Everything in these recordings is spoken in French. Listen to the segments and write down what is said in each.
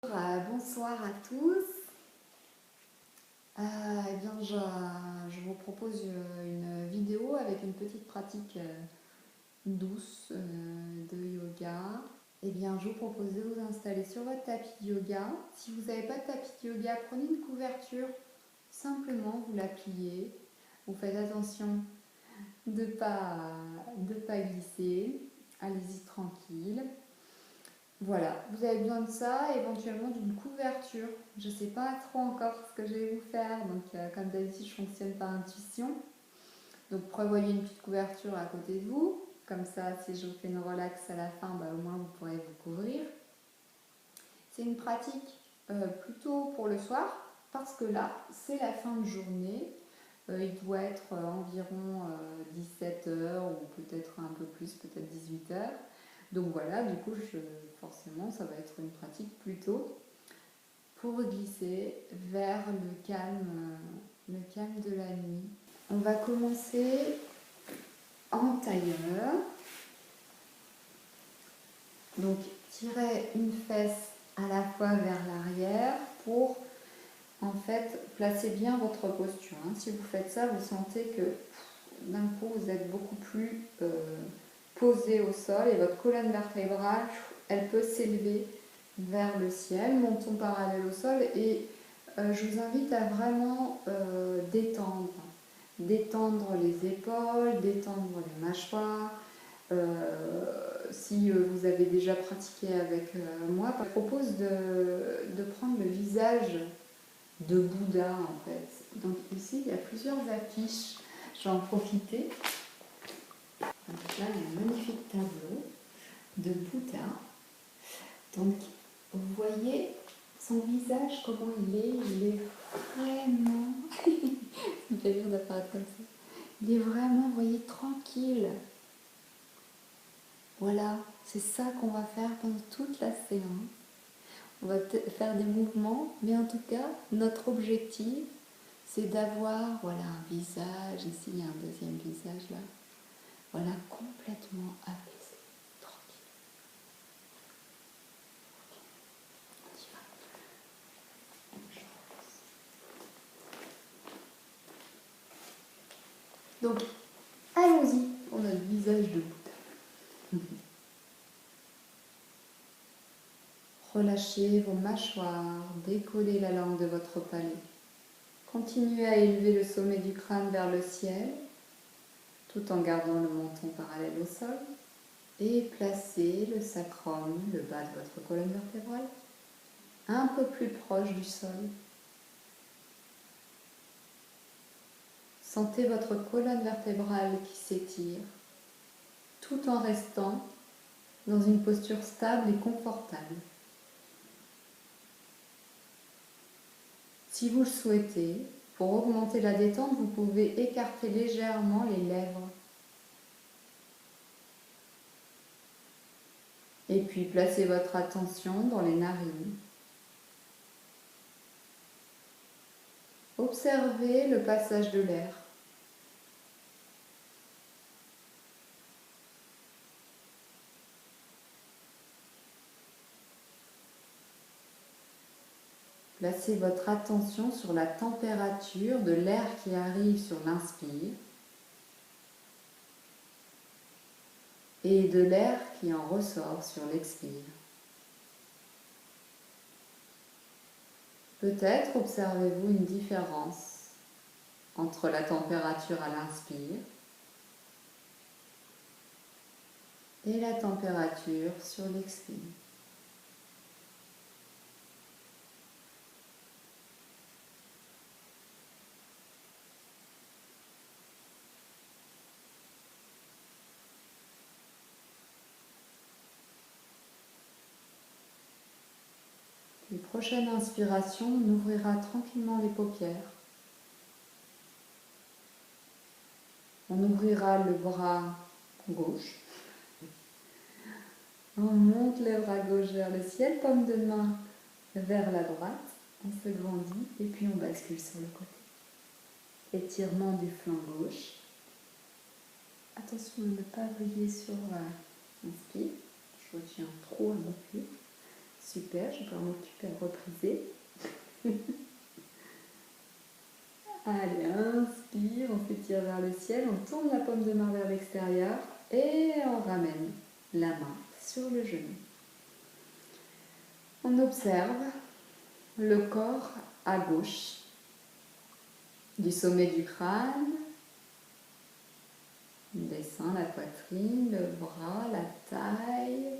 Bonsoir à tous. Eh bien, je vous propose une vidéo avec une petite pratique douce de yoga. Eh bien, je vous propose de vous installer sur votre tapis de yoga. Si vous n'avez pas de tapis de yoga, prenez une couverture, simplement vous la pliez. Vous faites attention de ne pas glisser. Allez-y tranquille. Voilà, vous avez besoin de ça, éventuellement d'une couverture. Je ne sais pas trop encore ce que je vais vous faire, donc comme d'habitude je fonctionne par intuition. Donc prévoyez une petite couverture à côté de vous, comme ça si je vous fais une relax à la fin, au moins vous pourrez vous couvrir. C'est une pratique plutôt pour le soir, parce que là c'est la fin de journée. Il doit être environ 17h ou peut-être un peu plus, peut-être 18h. Donc voilà, du coup, forcément, ça va être une pratique plutôt pour glisser vers le calme de la nuit. On va commencer en tailleur. Donc, tirez une fesse à la fois vers l'arrière pour, en fait, placer bien votre posture. Si vous faites ça, vous sentez que d'un coup, vous êtes beaucoup plus posé au sol et votre colonne vertébrale, elle peut s'élever vers le ciel, menton parallèle au sol, et je vous invite à vraiment détendre les épaules, détendre les mâchoires. Si vous avez déjà pratiqué avec moi, je propose de prendre le visage de Bouddha en fait. Donc ici il y a plusieurs affiches, je vais en profiter. Donc là il y a un magnifique tableau de Bouddha. Donc vous voyez son visage, comment il est vraiment, ça me fait rire d'apparaître comme ça, il est vraiment, vous voyez, tranquille. Voilà, c'est ça qu'on va faire pendant toute la séance. On va faire des mouvements, mais en tout cas, notre objectif, c'est d'avoir, voilà, un visage, ici il y a un deuxième visage là, voilà, complètement apaisé, tranquille. On y va. Donc, allons-y pour notre visage de Bouddha. Relâchez vos mâchoires, décollez la langue de votre palais. Continuez à élever le sommet du crâne vers le ciel, tout en gardant le menton parallèle au sol, et placez le sacrum, le bas de votre colonne vertébrale, un peu plus proche du sol. Sentez votre colonne vertébrale qui s'étire, tout en restant dans une posture stable et confortable. Si vous le souhaitez, pour augmenter la détente, vous pouvez écarter légèrement les lèvres. Et puis placez votre attention dans les narines. Observez le passage de l'air. Placez votre attention sur la température de l'air qui arrive sur l'inspire et de l'air qui en ressort sur l'expire. Peut-être observez-vous une différence entre la température à l'inspire et la température sur l'expire. Puis, prochaine inspiration, on ouvrira tranquillement les paupières. On ouvrira le bras gauche. On monte le bras gauche vers le ciel, paume de main vers la droite. On se grandit et puis on bascule sur le côté. Étirement du flanc gauche. Attention à ne pas briller sur l'inspire. Je retiens trop à mon pied. Super, je peux m'occuper à repriser. Allez, inspire, on s'étire vers le ciel, on tourne la paume de main vers l'extérieur et on ramène la main sur le genou. On observe le corps à gauche, du sommet du crâne, on descend la poitrine, le bras, la taille,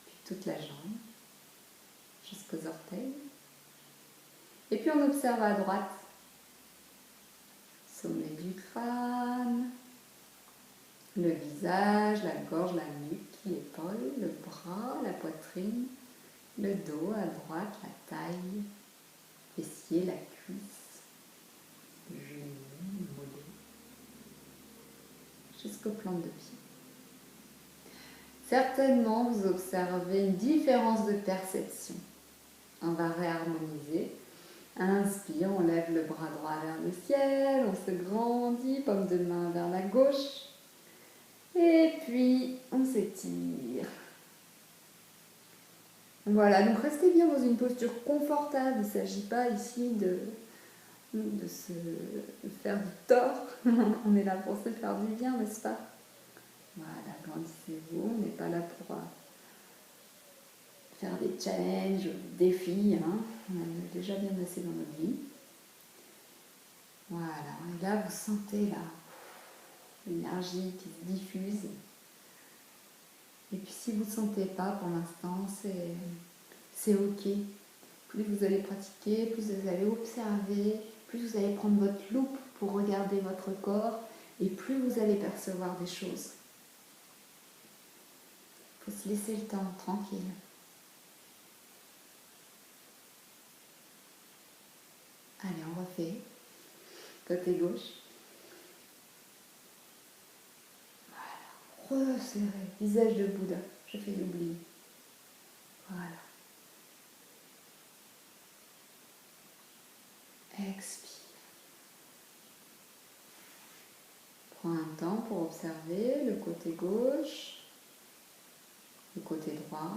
puis toute la jambe, jusqu'aux orteils. Et puis on observe à droite, sommet du crâne, le visage, la gorge, la nuque, l'épaule, le bras, la poitrine, le dos à droite, la taille, fessier, la cuisse, genou, mollet, jusqu'aux plantes de pied. Certainement, vous observez une différence de perception. On va réharmoniser. Inspire, on lève le bras droit vers le ciel, on se grandit, paume de main vers la gauche. Et puis, on s'étire. Voilà, donc restez bien dans une posture confortable. Il ne s'agit pas ici de se faire du tort. On est là pour se faire du bien, n'est-ce pas? Voilà, grandissez-vous. On n'est pas là pour faire des challenges, des défis. Hein. On en a déjà bien assez dans notre vie. Voilà, et là, vous sentez là l'énergie qui se diffuse. Et puis si vous ne sentez pas pour l'instant, c'est ok. Plus vous allez pratiquer, plus vous allez observer, plus vous allez prendre votre loupe pour regarder votre corps et plus vous allez percevoir des choses. Il faut se laisser le temps, tranquille. Allez, on refait. Côté gauche. Voilà. Resserrez. Visage de Bouddha. J'ai fait l'oublier. Voilà. Expire. Prends un temps pour observer le côté gauche, le côté droit.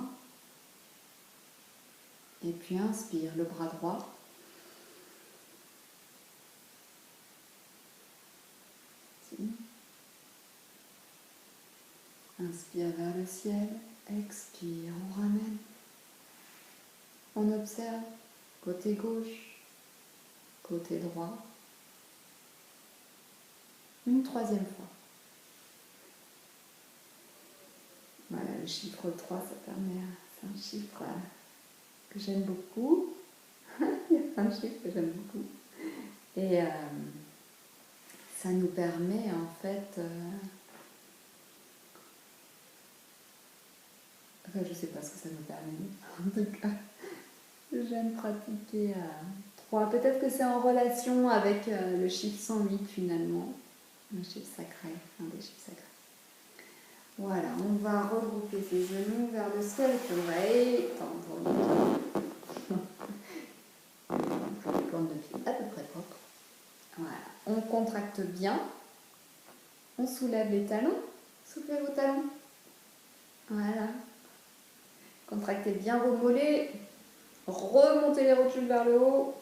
Et puis inspire le bras droit. Inspire vers le ciel, expire, on ramène. On observe côté gauche, côté droit. Une troisième fois. Voilà, le chiffre 3, ça permet, c'est un chiffre que j'aime beaucoup. Il y a plein de chiffres que j'aime beaucoup. Et ça nous permet en fait... Enfin, je ne sais pas ce que ça nous permet. En tout cas, j'aime pratiquer 3. Peut-être que c'est en relation avec le chiffre 108 finalement. Un chiffre sacré, un des chiffres sacrés. Voilà, on va regrouper ses genoux vers le sol et on va étendre les plantes de pied à peu près propres. Voilà, on contracte bien. On soulève les talons. Soufflez vos talons. Voilà. Contractez bien vos mollets. Remontez les rotules vers le haut,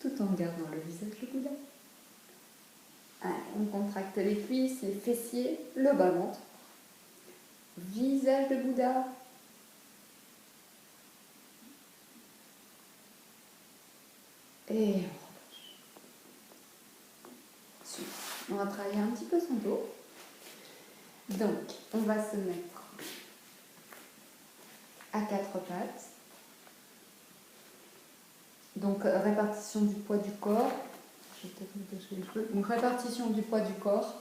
tout en gardant le visage de Bouddha. Allez, on contracte les cuisses, les fessiers, le bas-ventre. Visage de Bouddha. Et on relâche. Super. On va travailler un petit peu son dos. Donc, on va se mettre à 4 pattes. Donc, répartition du poids du corps. Je vais peut-être me cacher les cheveux. Donc, répartition du poids du corps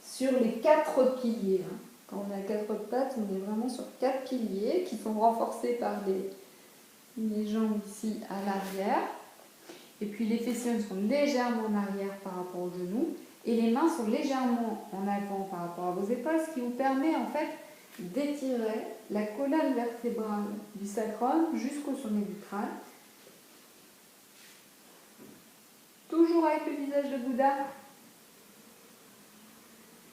sur les 4 piliers. Quand on a 4 pattes, on est vraiment sur 4 piliers qui sont renforcés par les jambes ici à l'arrière. Et puis les fessiers sont légèrement en arrière par rapport aux genoux. Et les mains sont légèrement en avant par rapport à vos épaules, ce qui vous permet en fait d'étirer la colonne vertébrale du sacrum jusqu'au sommet du crâne. Toujours avec le visage de Bouddha.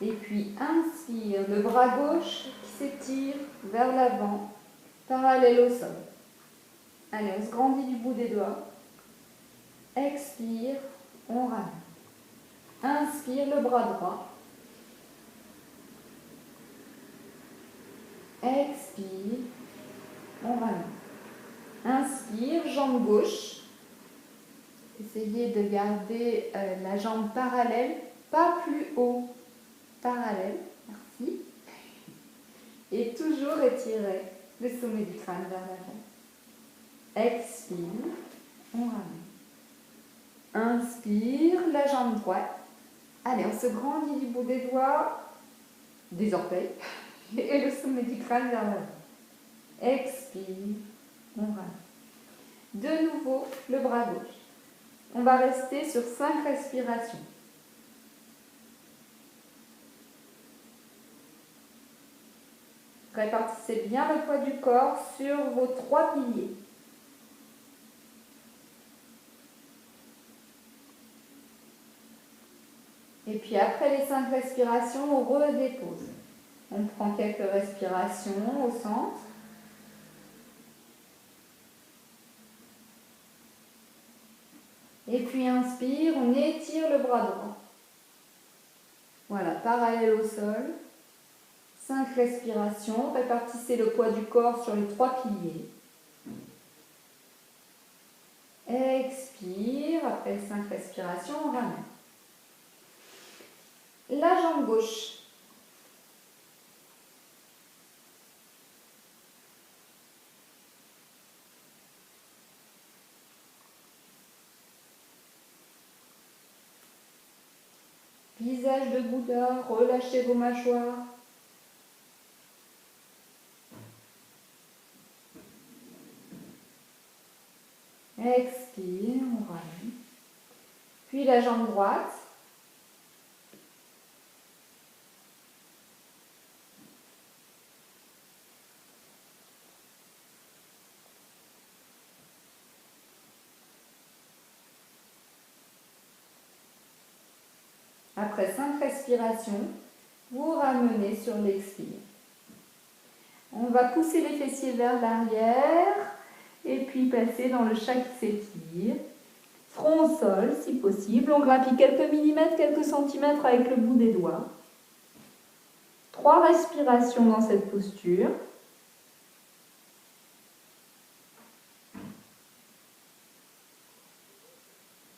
Et puis inspire, le bras gauche qui s'étire vers l'avant, parallèle au sol. Allez, on se grandit du bout des doigts. Expire, on ramène. Inspire le bras droit. Expire, on ramène. Inspire, jambe gauche. Essayez de garder la jambe parallèle, pas plus haut. Parallèle, merci. Et toujours étirer le sommet du crâne vers l'avant. Expire, on ramène. Inspire, la jambe droite. Allez, on se grandit du bout des doigts, des orteils, et le sommet du crâne vers l'avant. Expire, on ramène. De nouveau, le bras gauche. On va rester sur 5 respirations. Répartissez bien le poids du corps sur vos 3 piliers. Et puis après les 5 respirations, on redépose. On prend quelques respirations au centre. Et puis inspire, on étire le bras droit. Voilà, parallèle au sol. 5 respirations, répartissez le poids du corps sur les 3 piliers. Expire, après 5 respirations, on ramène. La jambe gauche. Visage de Bouddha, relâchez vos mâchoires. Expire, on ramène. Puis la jambe droite. Après 5 respirations, vous ramenez sur l'expire. On va pousser les fessiers vers l'arrière et puis passer dans le chat qui s'étire. Front au sol si possible. On grappille quelques millimètres, quelques centimètres avec le bout des doigts. 3 respirations dans cette posture.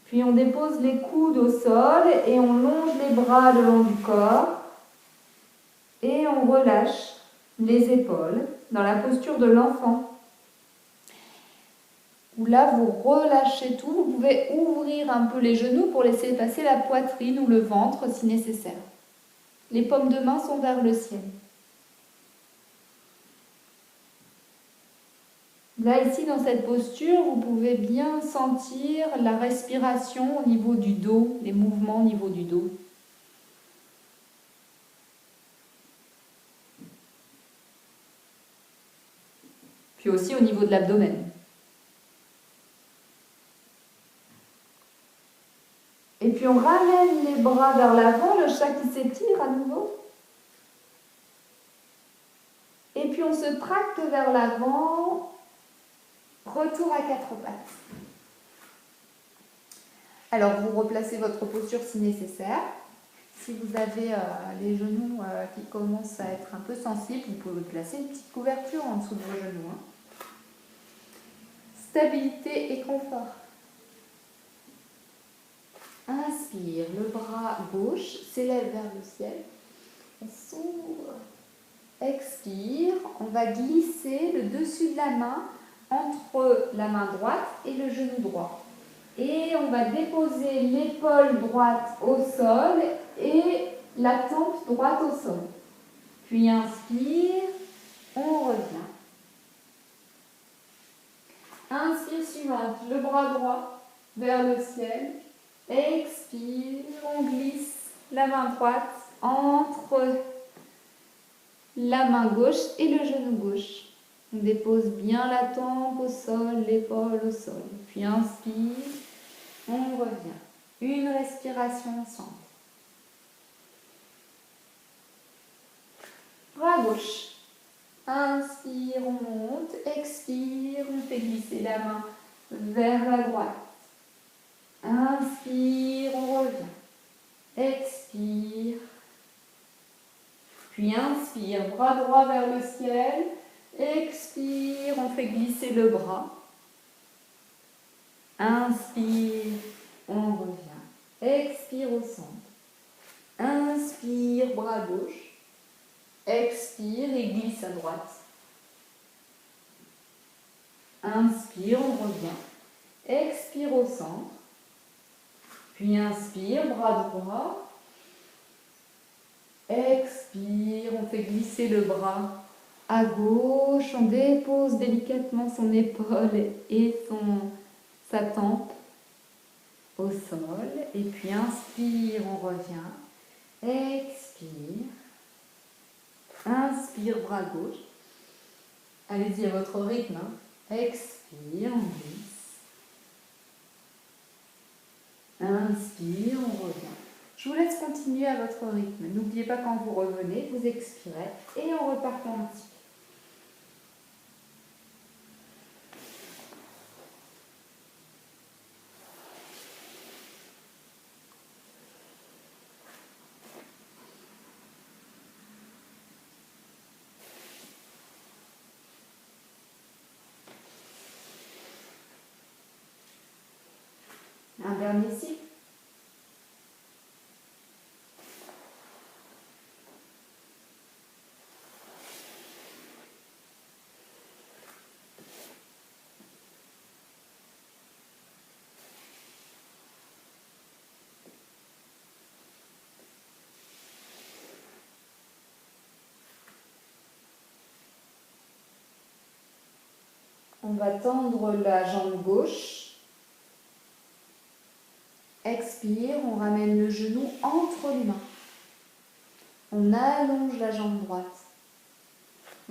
Puis on dépose les coudes au sol et on longe les bras le long du corps. Et on relâche les épaules dans la posture de l'enfant. Où là, vous relâchez tout. Vous pouvez ouvrir un peu les genoux pour laisser passer la poitrine ou le ventre si nécessaire. Les paumes de main sont vers le ciel. Là, ici, dans cette posture, vous pouvez bien sentir la respiration au niveau du dos, les mouvements au niveau du dos. Puis aussi au niveau de l'abdomen. Et puis on ramène les bras vers l'avant, le chat qui s'étire à nouveau. Et puis on se tracte vers l'avant. Retour à 4 pattes. Alors vous replacez votre posture si nécessaire. Si vous avez les genoux qui commencent à être un peu sensibles, vous pouvez placer une petite couverture en dessous de vos genoux. Stabilité et confort. Inspire, le bras gauche s'élève vers le ciel. On s'ouvre. Expire, on va glisser le dessus de la main entre la main droite et le genou droit. Et on va déposer l'épaule droite au sol et la tempe droite au sol. Puis inspire, on revient. Inspire suivante, le bras droit vers le ciel. Expire, on glisse la main droite entre la main gauche et le genou gauche. On dépose bien la tempe au sol, l'épaule au sol. Puis inspire, on revient. Une respiration ensemble. Bras gauche. Inspire, on monte. Expire. Expire, on fait glisser la main vers la droite. Inspire, on revient. Expire. Puis inspire, bras droit vers le ciel. Expire, on fait glisser le bras. Inspire, on revient. Expire au centre. Inspire, bras gauche. Expire et glisse à droite. Inspire, on revient. Expire au centre. Puis inspire, bras droit. Expire, on fait glisser le bras à gauche. On dépose délicatement son épaule et sa tempe au sol. Et puis inspire, on revient. Expire. Inspire, bras gauche. Allez-y à votre rythme. Expire, on glisse. Inspire, on revient. Je vous laisse continuer à votre rythme. N'oubliez pas quand vous revenez, vous expirez et on repart en petit. Un dernier cycle. On va tendre la jambe gauche. Expire, on ramène le genou entre les mains. On allonge la jambe droite.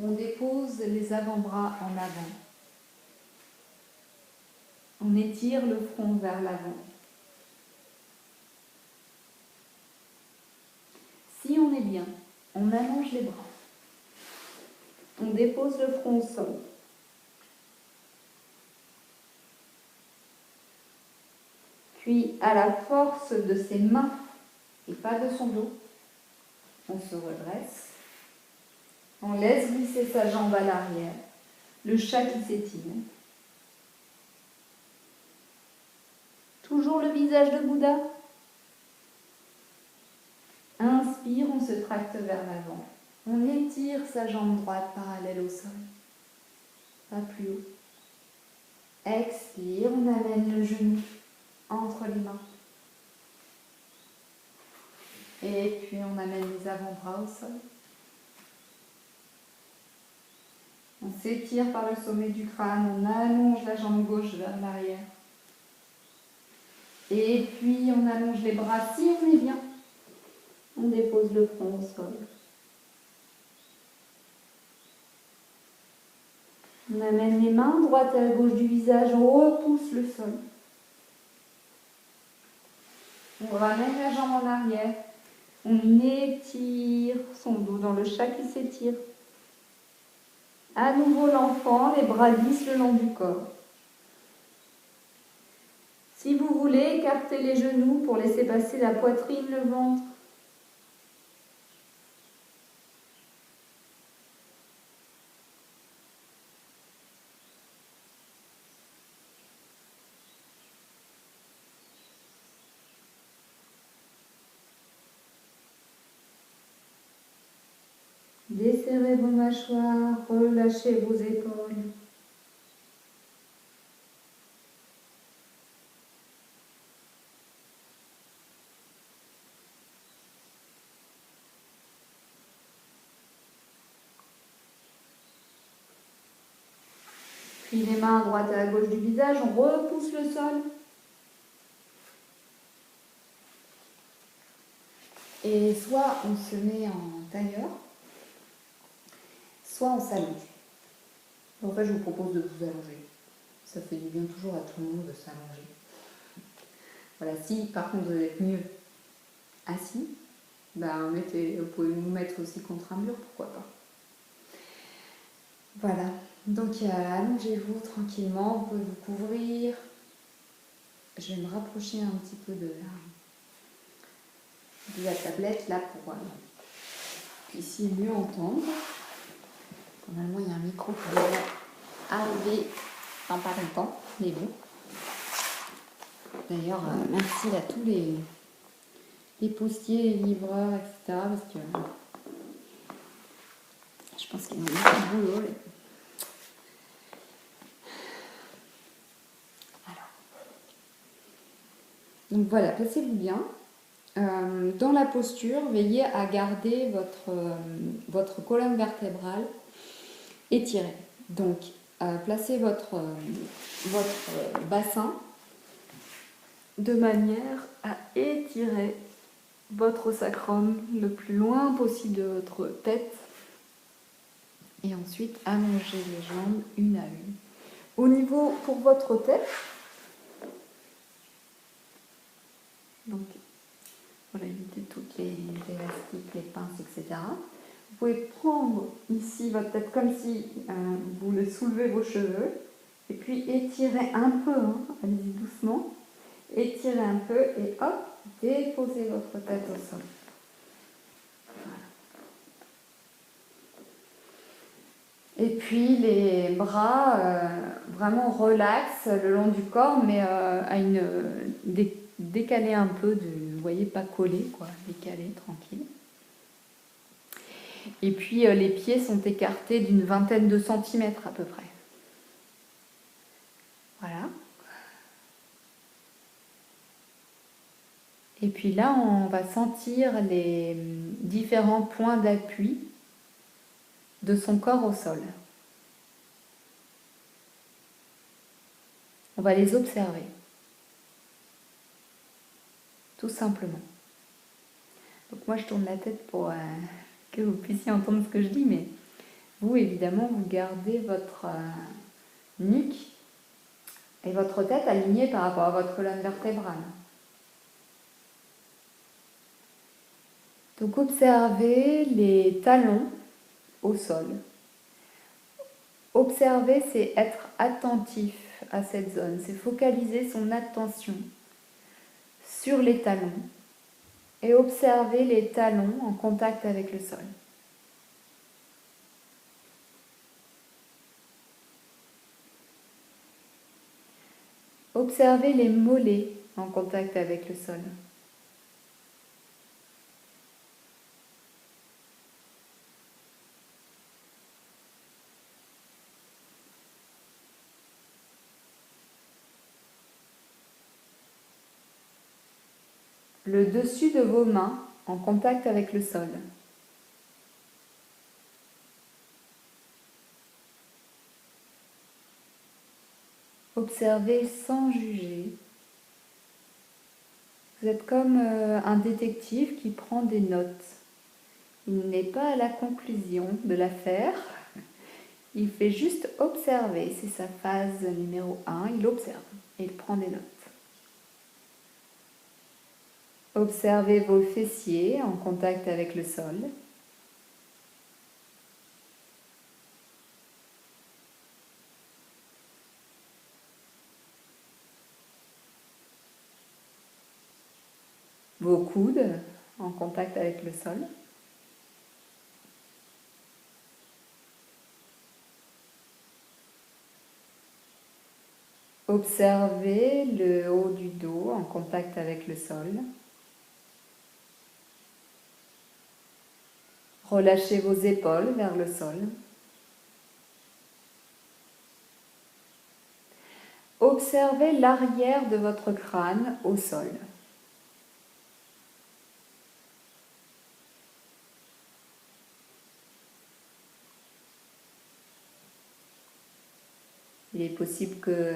On dépose les avant-bras en avant. On étire le front vers l'avant. Si on est bien, on allonge les bras. On dépose le front au sol. Puis, à la force de ses mains et pas de son dos, on se redresse. On laisse glisser sa jambe à l'arrière. Le chat qui s'étire. Toujours le visage de Bouddha. Inspire, on se tracte vers l'avant. On étire sa jambe droite parallèle au sol. Pas plus haut. Expire, on amène le genou entre les mains. Et puis on amène les avant-bras au sol. On s'étire par le sommet du crâne, on allonge la jambe gauche vers l'arrière. Et puis on allonge les bras si on est bien. On dépose le front au sol. On amène les mains droite à gauche du visage, on repousse le sol. On ramène la jambe en arrière. On étire son dos dans le chat qui s'étire. À nouveau l'enfant, les bras glissent le long du corps. Si vous voulez, écartez les genoux pour laisser passer la poitrine, le ventre. Desserrez vos mâchoires, relâchez vos épaules. Puis les mains à droite et à gauche du visage, on repousse le sol. Et soit on se met en tailleur, soit on s'allonge. En fait, je vous propose de vous allonger. Ça fait du bien toujours à tout le monde de s'allonger. Voilà, si par contre vous êtes mieux assis, vous pouvez vous mettre aussi contre un mur, pourquoi pas. Voilà, Donc allongez-vous tranquillement, vous pouvez vous couvrir. Je vais me rapprocher un petit peu de la tablette là pour que vous puissiez mieux entendre. Normalement il y a un micro qui devrait arriver dans pas longtemps, mais bon. D'ailleurs, merci à tous les postiers, les livreurs, etc. Parce que je pense qu'ils ont beaucoup de boulot. Alors. Donc voilà, placez-vous bien. Dans la posture, veillez à garder votre colonne vertébrale étirée. Donc, placez votre bassin de manière à étirer votre sacrum le plus loin possible de votre tête. Et ensuite, allongez les jambes une à une. Au niveau pour votre tête, donc voilà, évitez toutes les élastiques, les pinces, etc. Vous pouvez prendre ici votre tête comme si vous voulez soulever vos cheveux et puis étirer un peu, hein, allez-y doucement, étirez un peu et hop, déposez votre tête au sol. Et puis les bras vraiment relax le long du corps, mais décalé un peu, vous voyez, pas collé, quoi, décalé, tranquille. Et puis les pieds sont écartés d'une vingtaine de centimètres à peu près. Voilà. Et puis là, on va sentir les différents points d'appui de son corps au sol. On va les observer. Tout simplement. Donc moi, je tourne la tête pour que vous puissiez entendre ce que je dis, mais vous, évidemment, vous gardez votre nuque et votre tête alignée par rapport à votre colonne vertébrale. Donc observez les talons au sol. Observer, c'est être attentif à cette zone, c'est focaliser son attention sur les talons et observer les talons en contact avec le sol. Observez les mollets en contact avec le sol. Le dessus de vos mains en contact avec le sol. Observez sans juger. Vous êtes comme un détective qui prend des notes. Il n'est pas à la conclusion de l'affaire. Il fait juste observer. C'est sa phase numéro 1. Il observe et il prend des notes. Observez vos fessiers en contact avec le sol. Vos coudes en contact avec le sol. Observez le haut du dos en contact avec le sol. Relâchez vos épaules vers le sol. Observez l'arrière de votre crâne au sol. Il est possible que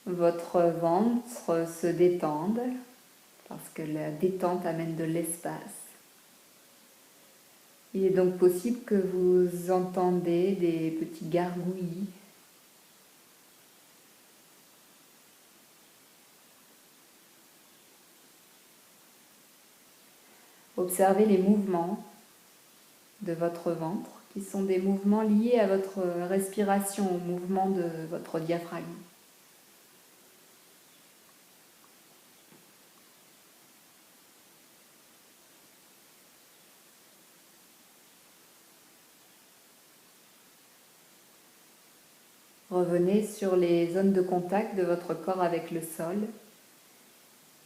votre ventre se détende parce que la détente amène de l'espace. Il est donc possible que vous entendez des petits gargouillis. Observez les mouvements de votre ventre qui sont des mouvements liés à votre respiration, au mouvement de votre diaphragme. Revenez sur les zones de contact de votre corps avec le sol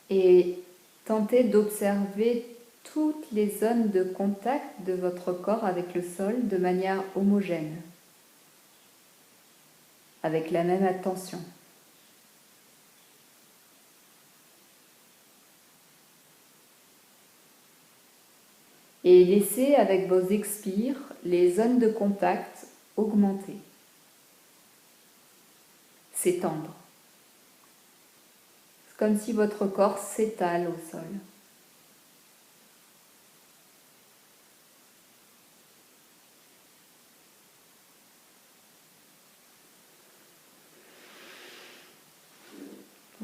et tentez d'observer toutes les zones de contact de votre corps avec le sol de manière homogène, avec la même attention. Et laissez avec vos expires les zones de contact augmenter, s'étendre. C'est comme si votre corps s'étale au sol.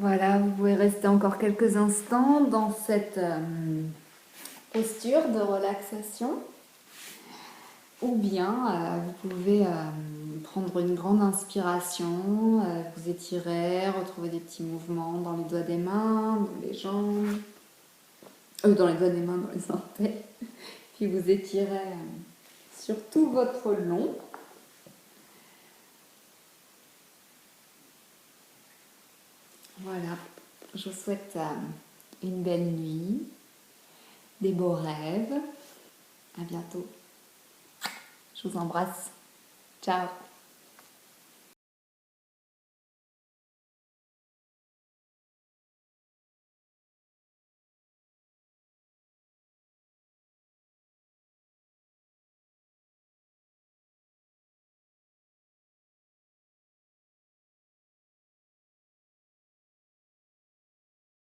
Voilà, vous pouvez rester encore quelques instants dans cette posture de relaxation. Ou bien vous pouvez prendre une grande inspiration, vous étirer, retrouver des petits mouvements dans les doigts des mains, dans les jambes, dans les doigts des mains, dans les orteils. Puis vous étirez sur tout votre long. Voilà, je vous souhaite une belle nuit, des beaux rêves. À bientôt. Je vous embrasse. Ciao.